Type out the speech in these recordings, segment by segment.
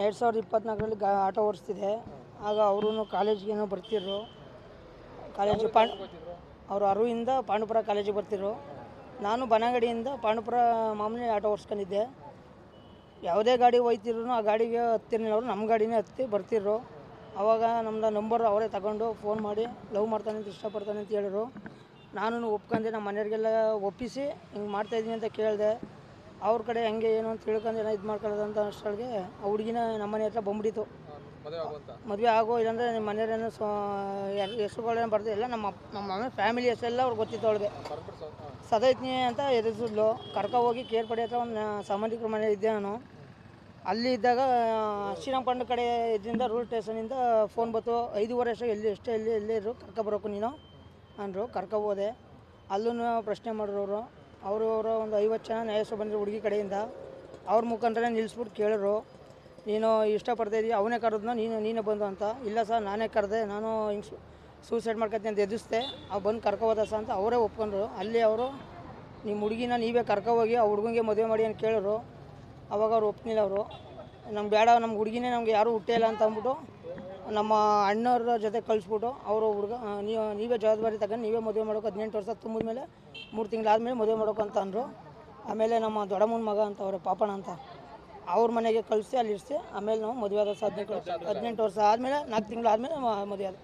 2024ರಲ್ಲಿ auto ಓಡಿಸ್ತಿದೆ. ಆಗ ಅವರು ಕಾಲೇಜ್ಗೇನೋ ಬರ್ತಿದ್ರು. ಕಾಲೇಜು ಅವರು ಅರುವಿಂದ ಪಾಂಡುಪುರ ಕಾಲೇಜಿಗೆ ಬರ್ತಿದ್ರು. ನಾನು ಬನಗಡಿಯಿಂದ ಪಾಂಡುಪುರ ಮಾಮೂಲಿ ಆಟೋ ಓಡಿಸ್ಕೊಂಡಿದ್ದೆ. ಯಾವುದೇ ಗಾಡಿ ಹೋಯ್ತಿದ್ರು ಆ ಗಾಡಿಗೆ ಹತ್ತಿರಲಿಲ್ಲ, ಅವರು ನಮ್ಮ ಗಾಡಿನೇ ಹತ್ತಿ ಬರ್ತಿದ್ರು. ಆವಾಗ ನಮ್ಮದು ನಂಬರ್ ಅವರೇ ತಗೊಂಡು ಫೋನ್ ಮಾಡಿ ಲವ್ ಮಾಡ್ತಾನೆ ಅಂತ, ಇಷ್ಟಪಡ್ತಾನೆ ಅಂತ ಹೇಳಿದ್ರು. ನಾನು ಒಪ್ಕೊಂಡೆ. ನಮ್ಮ ಮನೆಯವ್ರಿಗೆಲ್ಲ ಒಪ್ಪಿಸಿ ಹಿಂಗೆ ಮಾಡ್ತಾಯಿದ್ದೀನಿ ಅಂತ ಕೇಳಿದೆ. ಅವ್ರ ಕಡೆ ಹೆಂಗೆ ಏನು ಅಂತ ತಿಳ್ಕೊಂಡು ಏನೋ ಇದು ಮಾಡ್ಕೊಳ್ಳೋದಂತ ಅಷ್ಟೊಳಗೆ ಆ ಹುಡುಗಿನ ನಮ್ಮ ಮನೆ ಹತ್ರ ಬಂದ್ಬಿಟ್ಟಿತ್ತು. ಮದುವೆ ಆಗೋ, ಇಲ್ಲಾಂದರೆ ನಿಮ್ಮ ಮನೆಯವರೇನೋ ಹೆಸರುಗಳೇನೋ ಬರ್ತಿಲ್ಲ. ನಮ್ಮ ಮನೆ ಫ್ಯಾಮಿಲಿ ಹೆಸರೆಲ್ಲ ಅವ್ರಿಗೆ ಗೊತ್ತಿತ್ತು. ಅವಳಿಗೆ ಸದೈತ್ನಿ ಅಂತ ಎದುರಿಸಿದ್ಲು. ಹೋಗಿ ಕೇರ್ಪಡೆ ಹತ್ರ ಒಂದು ಸಂಬಂಧಿಕರ ಮನೆ ಇದ್ದೆ ನಾನು. ಅಲ್ಲಿ ಇದ್ದಾಗ ಶ್ರೀರಂಗಪಟ್ಟಣ ಕಡೆ ಇದರಿಂದ ರೂಲ್ ಸ್ಟೇಷನಿಂದ ಫೋನ್ ಬಂತು. 5:15 ಅಷ್ಟೇ ಎಲ್ಲಿ ಇರು, ಕರ್ಕೊಬರೋಕು ನೀನು ಅಂದರು. ಕರ್ಕೊಬೋದೆ. ಅಲ್ಲೂ ಪ್ರಶ್ನೆ ಮಾಡಿರೋರು. ಅವರು ಒಂದು 50 ಜನ ನ್ಯಾಯಸ್ಥರು ಬಂದರು ಹುಡುಗಿ ಕಡೆಯಿಂದ. ಅವ್ರ ಮುಖಾಂತರ ನಿಲ್ಲಿಸ್ಬಿಟ್ಟು ಕೇಳಿದ್ರು, ನೀನು ಇಷ್ಟಪಡ್ತಾಯಿದ್ದೀವಿ, ಅವನೇ ಕರೆದ್ನೋ ನೀನೇ ಬಂದು ಅಂತ. ಇಲ್ಲ ಸರ್, ನಾನೇ ಕರೆದೆ, ನಾನು ಹಿಂಗೆ ಸೂಸೈಡ್ ಮಾಡ್ಕೊತೀನಿ ಅಂತ ಎದುರಿಸ್ದೆ. ಅವ್ರು ಬಂದು ಕರ್ಕೋಬೋದ ಸರ್ ಅಂತ ಅವರೇ ಒಪ್ಕೊಂಡ್ರು. ಅಲ್ಲಿ ಅವರು ನಿಮ್ಮ ಹುಡುಗಿನ ನೀವೇ ಕರ್ಕೋಗಿ ಆ ಹುಡುಗಂಗೆ ಮದುವೆ ಮಾಡಿ ಅಂತ ಕೇಳಿದ್ರು. ಅವಾಗ ಅವ್ರು ಒಪ್ನಿಲ್ಲ. ಅವರು ನಮ್ಗೆ ಬೇಡ, ನಮ್ಮ ಹುಡುಗಿನೇ ನಮಗೆ ಯಾರೂ ಹುಟ್ಟೇ ಇಲ್ಲ ಅಂತ ಅಂದ್ಬಿಟ್ಟು ನಮ್ಮ ಅಣ್ಣವ್ರ ಜೊತೆ ಕಳಿಸ್ಬಿಟ್ಟು ಅವರು ಹುಡುಗ ನೀವೇ ಜವಾಬ್ದಾರಿ ತಗೊಂಡು ನೀವೇ ಮದುವೆ ಮಾಡೋಕೆ 18 ವರ್ಷ ತುಂಬಿದ ಮೇಲೆ 3 ತಿಂಗಳಾದಮೇಲೆ ಮದುವೆ ಮಾಡೋಕೆ ಅಂತ ಅಂದರು. ಆಮೇಲೆ ನಮ್ಮ ದೊಡ್ಡಮ್ಮನ ಮಗ ಅಂತ ಅವ್ರೆ ಪಾಪಣ್ಣ ಅಂತ, ಅವ್ರ ಮನೆಗೆ ಕಳಿಸಿ ಅಲ್ಲಿ ಇರಿಸಿ ಆಮೇಲೆ ನಾವು ಮದುವೆ ಆದ 18 ವರ್ಷ ಆದಮೇಲೆ 4 ತಿಂಗಳಾದಮೇಲೆ ಮದುವೆ ಆದ.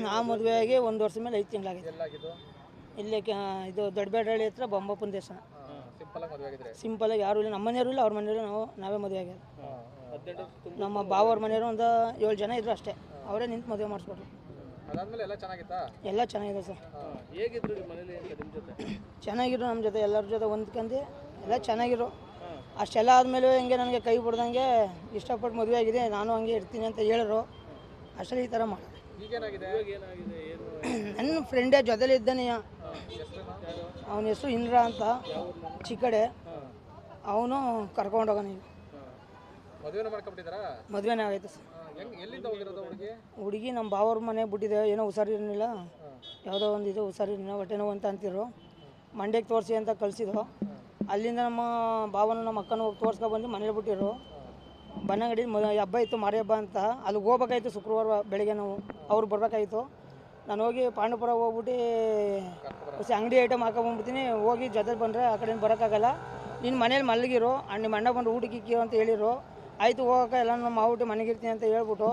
ನಾ ಮದುವೆ ಆಗಿ 1 ವರ್ಷದ ಮೇಲೆ 5 ತಿಂಗಳಾಗಿದೆ. ಇಲ್ಲೇ ಇದು ದೊಡ್ಡಬೇಡಹಳ್ಳಿ ಹತ್ರ ಬೊಂಬಪ್ಪನ ದೇಶ. ಸಿಂಪಲಾಗಿ ಯಾರೂ ಇಲ್ಲ, ನಮ್ಮ ಮನೆಯವರು ಇಲ್ಲ, ಅವ್ರ ಮನೆಯವರು ನಾವೇ ಮದುವೆ ಆಗ್ಯದ. ನಮ್ಮ ಬಾವವ್ರ ಮನೆಯವರು ಒಂದು 7 ಜನ ಇದ್ರು ಅಷ್ಟೇ. ಅವರೇ ನಿಂತು ಮದುವೆ ಮಾಡಿಸ್ಕೊಟ್ರು. ಎಲ್ಲ ಚೆನ್ನಾಗಿದೆ ಸರ್. ಚೆನ್ನಾಗಿರು ನಮ್ಮ ಜೊತೆ, ಎಲ್ಲರ ಜೊತೆ ಹೊಂದ್ಕೊಂಡು ಎಲ್ಲ ಚೆನ್ನಾಗಿರು. ಅಷ್ಟೆಲ್ಲ ಆದಮೇಲೆ ಹಿಂಗೆ ನನಗೆ ಕೈ ಬಿಡ್ದಂಗೆ ಇಷ್ಟಪಟ್ಟು ಮದುವೆ ಆಗಿದೆ, ನಾನು ಹಂಗೆ ಇರ್ತೀನಿ ಅಂತ ಹೇಳಿದ್ರು. ಅಷ್ಟೇ ಈ ಥರ ಮಾಡಿ ನನ್ನ ಫ್ರೆಂಡೇ ಜೊತೆಲಿ ಇದ್ದಾನೆ. ಅವನ ಹೆಸರು ಇಂದ್ರ ಅಂತ, ಚಿಕ್ಕಡೆ. ಅವನು ಕರ್ಕೊಂಡೋಗೋಣ. ಈಗ ಮದುವೆನೇ ಆಗೈತೆ ಸರ್. ಹುಡುಗಿ ನಮ್ಮ ಬಾವವ್ರ ಮನೆ ಬಿಟ್ಟಿದೆ. ಏನೋ ಹುಷಾರಿರಲಿಲ್ಲ, ಯಾವುದೋ ಒಂದು ಇದು ಹುಷಾರಿರಲಿಲ್ಲ, ಹೊಟ್ಟೆ ನೋವು ಅಂತ ಅಂತಿದ್ರು. ಮಂಡ್ಯಕ್ಕೆ ತೋರಿಸಿ ಅಂತ ಕಳಿಸಿದ್ರು. ಅಲ್ಲಿಂದ ನಮ್ಮ ಬಾವನು ನಮ್ಮ ಅಕ್ಕನೂ ಹೋಗಿ ತೋರಿಸ್ಕೊಬಂದು ಮನೇಲಿ ಬಿಟ್ಟಿರು. ಬನ್ನಂಗಡಿ ಹಬ್ಬ ಇತ್ತು, ಮಾರಿ ಹಬ್ಬ ಅಂತ. ಅಲ್ಲಿಗೆ ಹೋಗ್ಬೇಕಾಯ್ತು ಶುಕ್ರವಾರ ಬೆಳಗ್ಗೆ. ನಾವು ಅವ್ರು ಬರ್ಬೇಕಾಯ್ತು. ನಾನು ಹೋಗಿ ಪಾಂಡುಪುರ ಹೋಗ್ಬಿಟ್ಟು ಅಂಗಡಿ ಐಟಮ್ ಹಾಕೊಂಡ್ಬಂದ್ಬಿಡ್ತೀನಿ. ಹೋಗಿ ಜೊತೆ ಬಂದರೆ ಆ ಕಡೆಯಿಂದ ಬರೋಕ್ಕಾಗಲ್ಲ, ನಿನ್ನ ಮನೇಲಿ ಮಲಗಿರು, ನಿಮ್ಮ ಅಣ್ಣ ಬಂದು ಊಟಕ್ಕೆ ಇಕ್ಕಿರೋ ಅಂತ ಹೇಳಿರು. ಆಯಿತು ಹೋಗೋಕೆ ಎಲ್ಲ ನಮ್ಮ ಊಟ ಮನೆಗಿರ್ತೀನಿ ಅಂತ ಹೇಳ್ಬಿಟ್ಟು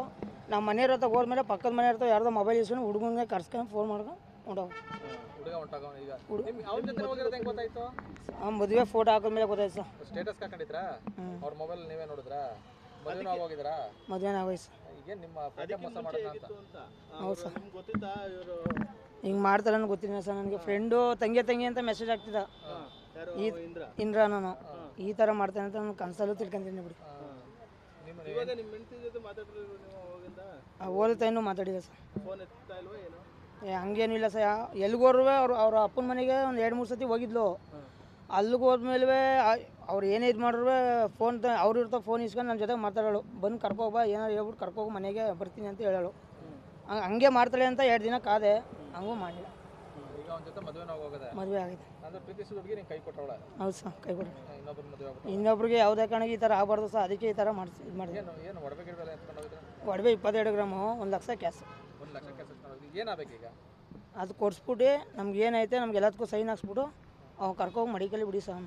ನಮ್ಮ ಮನೆಯವ್ರ ಹತ್ರ ಹೋದ್ಮೇಲೆ ಪಕ್ಕದ ಮನೆಯವ್ರ ಹತ್ರ ಯಾರ್ದೋ ಮೊಬೈಲ್ ಇಸ್ಕೊಂಡು ಹುಡುಗಂಗೆ ಕರ್ಸ್ಕೊಂಡು ಫೋನ್ ಮಾಡ್ಕೊಂಡು ಮದುವೆ ಫೋಟೋ ಹಾಕಿದ್ಮೇಲೆ ಗೊತ್ತಾಯ್ತು ಸರ್. ಮದುವೆನೇ ಆಗೋಯ್ತು ಸರ್. ಹೌದು ಸರ್. ಹಿಂಗೆ ಮಾಡ್ತಾರೆ ಅನ್ನೋ ಗೊತ್ತಿಲ್ಲ ಸರ್ ನನಗೆ. ಫ್ರೆಂಡು ತಂಗಿ ಅಂತ ಮೆಸೇಜ್ ಆಗ್ತಿದ್ದ ಇಂದ್ರ. ನಾನು ಈ ಥರ ಮಾಡ್ತೇನೆ ಅಂತ ನಾನು ಕನಸಲ್ಲೂ ತಿಳ್ಕೊಂತೀನಿ ಬಿಡಿ. ಓದುತ್ತಾ ಇನ್ನೂ ಮಾತಾಡಿದೆ ಸರ್. ಹಂಗೇನು ಇಲ್ಲ ಸರ್. ಎಲ್ಲಿಗೋರ್ವೆ ಅವ್ರ ಅಪ್ಪನ ಮನೆಗೆ ಒಂದು 2-3 ಸತಿ ಹೋಗಿದ್ಲು. ಅಲ್ಲಿಗೆ ಹೋದ್ಮೇಲೆ ಅವ್ರು ಏನೇ ಇದು ಮಾಡ್ರೂ ಫೋನ್ ಅವ್ರು ಇರ್ತಾವೆ, ಫೋನ್ ಇಸ್ಕೊಂಡು ನನ್ನ ಜೊತೆ ಮಾತಾಡೋಳು. ಬಂದು ಕರ್ಕೋಬ, ಏನಾರು ಹೇಳ್ಬಿಟ್ಟು ಕರ್ಕೋಗಿ ಮನೆಗೆ ಬರ್ತೀನಿ ಅಂತ ಹೇಳೋಳು. ಹಂಗೆ ಮಾಡ್ತಾಳೆ ಅಂತ 2 ದಿನ ಕಾದೆ, ಹಂಗೂ ಮಾಡಿಲ್ಲ. ಮದುವೆ ಆಗಿದೆ. ಹೌದು ಸರ್, ಕೈ ಕೊಟ್ಟು ಇನ್ನೊಬ್ರಿಗೆ ಯಾವುದೇ ಕಾರಣಕ್ಕೆ ಈ ಥರ ಆಗಬಾರ್ದು ಸರ್. ಅದಕ್ಕೆ ಈ ಥರ ಇದು ಮಾಡಿದೆ. ಒಡವೆ 22 ಗ್ರಾಮು, 1 ಲಕ್ಷ ಕ್ಯಾಶ್. ಅದು ಕೊಡಿಸ್ಬಿಟ್ಟು ನಮ್ಗೆ ಏನೈತೆ ನಮ್ಗೆ ಎಲ್ಲದಕ್ಕೂ ಸೈನ್ ಹಾಕ್ಸ್ಬಿಟ್ಟು ಅವ್ನು ಕರ್ಕೋಗಿ ಮಡಿಕಲ್ಲಿ ಬಿಡಿ ಸರ್.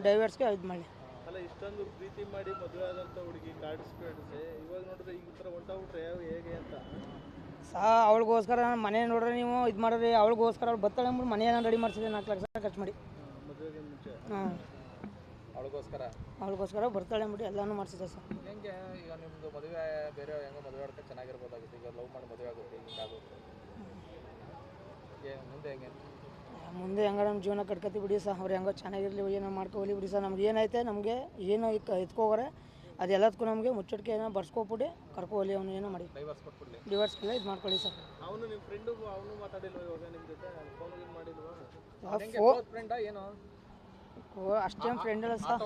ಡೈವರ್ಸ್ಗೆ ಇದು ಮಾಡಿ. ಇಷ್ಟೊಂದು ಪ್ರೀತಿ ಮಾಡಿ ಮದುವೆ ಆದಂಥ ಹುಡುಗಿ ಇವಾಗ ನೋಡಿದ್ರೆ ಈ ಥರ ಹೊಂಟೋಗ್ಬಿಟ್ರೆ ಹೇಗೆ ಅಂತ ಅವಳಿಗೋಸ್ಕರ ಮನೆ ನೋಡ್ರೆ ನೀವು ಇದು ಮಾಡ್ರಿ. ಅವಳಿಗೋಸ್ಕರ ಅವ್ಳು ಬತ್ತಾಳೆ ಅಂದ್ಬಿಟ್ಟು ಮನೆಯನ್ನು ರೆಡಿ ಮಾಡಿಸಿದೆ 4 ಲಕ್ಷ ಖರ್ಚು ಮಾಡಿ. ಮದುವೆಗೆ ಮುಂಚೆ ಅವಳಿಗೋಸ್ಕರ ಬರ್ತಾಳೆ ಅಂದ್ಬಿಟ್ಟು ಎಲ್ಲನೂ ಮಾಡಿಸಿದೆ ಸರ್. ಹೆಂಗೆ ಈಗ ನಿಮ್ಮದು ಮದುವೆ ಬೇರೆ ಹೆಂಗೋ ಮದುವೆ ಆಡ್ಕೊಂಡು ಚೆನ್ನಾಗಿರ್ಬೋದಾಗಿತ್ತು. ಈಗ ಲವ್ ಮಾಡಿ ಮದುವೆ ಆಗುತ್ತೆ, ಹಿಂಗಾಗುತ್ತೆ. ಮುಂದೆ ಹೆಂಗ ನಮ್ಮ ಜೀವನ ಕಟ್ಕೊತಿ ಬಿಡಿ ಸರ್. ಅವ್ರು ಹೆಂಗೋ ಚೆನ್ನಾಗಿರಲಿ, ಏನೋ ಮಾಡ್ಕೊಲಿ ಬಿಡಿ ಸರ್. ನಮ್ಗೆ ಏನೈತೆ ನಮಗೆ ಏನು ಎತ್ಕೋಗ್ರೆ ಅದೆಲ್ಲದಕ್ಕೂ ನಮಗೆ ಮುಚ್ಚಟ್ಕೆ ಏನೋ ಬರ್ಸ್ಕೊಬಿಟ್ಟು ಕರ್ಕೋಲಿ. ಅವನು ಏನೋ ಮಾಡಿ ಡಿವೋರ್ಸ್ಗೆಲ್ಲ ಇದು ಮಾಡ್ಕೊಳ್ಳಿ ಸರ್. ಅವನು ನಿಮ್ಮ ಫ್ರೆಂಡು ಅವನು ಮಾತಾಡಿಲ್ವ ಇವಾಗ ನಿಮ್ಮ ಜೊತೆ? ಫೋನ್ ಮಾಡಿಲ್ವಾ? ಅಷ್ಟೇನು ಫ್ರೆಂಡ್ ಇಲ್ಲ ಸರ್.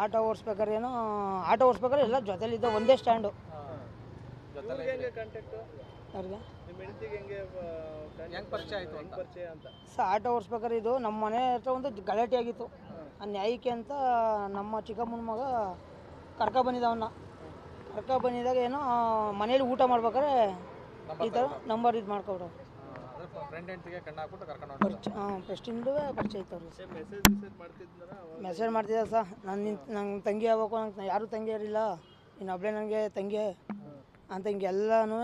ಆಟೋ ಓಡಿಸ್ಬೇಕಾದ್ರೆ ಏನೋ ಓಡಿಸ್ಬೇಕಾದ್ರೆ ಎಲ್ಲ ಜೊತೆಲಿದ್ದ ಒಂದೇ ಸ್ಟ್ಯಾಂಡು. ಅವ್ರಿಗೆ ಸರ್ ಆಟೋ ಓಡಿಸ್ಬೇಕಾದ್ರೆ ಇದು ನಮ್ಮ ಮನೆ ಹತ್ರ ಒಂದು ಗಲಾಟೆ ಆಗಿತ್ತು. ಆ ನ್ಯಾಯಕ್ಕೆ ಅಂತ ನಮ್ಮ ಚಿಕ್ಕಮ್ಮನ ಮಗ ಕರ್ಕೊಬಂದಿದ್ದವನ್ನ ಕರ್ಕೊಬಂದಿದ್ದಾಗ ಏನೋ ಮನೇಲಿ ಊಟ ಮಾಡ್ಬೇಕಾದ್ರೆ ಈ ಥರ ನಂಬರ್ ಇದು ಮಾಡ್ಕೊಬಿಟ್ಟು ಅಂದರೆ ಫ್ರೆಂಡ್ ಹೆಂಡ್ತಿಗೆ ಕಣ್ಣು ಹಾಕ್ಬಿಟ್ಟು ಕರ್ಕೊಂಡು ಹೊಂಟೋದ. ಫಸ್ಟಿಂದು ಪರಿಚಯ ಐತೆ ಅವ್ರಿಗೆ ಮೆಸೇಜ್ ಮಾಡ್ತಿದ್ನಲ್ಲ ಅವಾಗ ಮೆಸೇಜ್ ಮಾಡ್ತಿದ್ದೆ ಸರ್ ನಂಗೆ ತಂಗಿ ಆಗ್ಬೇಕು ನಂಗೆ ಯಾರೂ ತಂಗಿ ಇರಲಿಲ್ಲ ಇನ್ನು ಒಬ್ಬಳೇ ನನಗೆ ತಂಗಿ ಅಂತ ಹಿಂಗೆಲ್ಲನೂ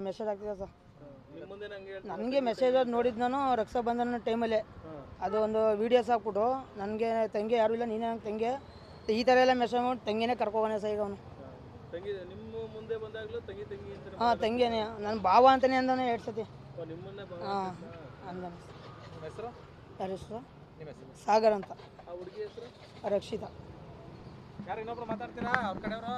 ಮೆಸೇಜ್ ಆಗ್ತಿದ್ದೆ ಸರ್. ನಿಮ್ಮ ಮುಂದೆ ನಂಗೆ ನನಗೆ ಮೆಸೇಜ್ ನೋಡಿದ್ದು ನಾನು ರಕ್ಷಾಬಂಧನ ಟೈಮಲ್ಲೇ ಅದು ಒಂದು ವೀಡಿಯೋಸ್ ಹಾಕ್ಬಿಟ್ಟು ನನಗೆ ತಂಗಿ ಯಾರೂ ಇಲ್ಲ ನೀನೇ ನಂಗೆ ತಂಗಿ ಈ ಥರ ಎಲ್ಲ ಮೆಸೇಜ್ ಮಾಡಿ ತಂಗಿನೇ ಕರ್ಕೋಗೋನೆ ಸರ್ ಈಗ ಅವನು. ತಂಗಿ ನಿಮ್ಮ ಮುಂದೆ ಬಂದಾಗಲೂ ತಂಗಿ ಅಂತ ಹಾಂ ತಂಗಿನೇ ನನ್ನ ಭಾವ ಅಂತಲೇ ಅಂದಾನೆ 2 ಸತಿ. ನಿಮ್ಮನ್ನೇ ಹಾಂ ಅಂದಾನೆ. ನಿಮ್ಮ ಹೆಸರು? ಯಾರ ಹೆಸರು? ನಿಮ್ಮ ಹೆಸರು? ಸಾಗರ್ ಅಂತ. ಆ ಹುಡುಗಿ ಹೆಸರು ರಕ್ಷಿತಾ. ಯಾರು ಇನ್ನೊಬ್ರು ಮಾತಾಡ್ತೀರಾ ಅವ್ರ ಕಡೆಯವರು?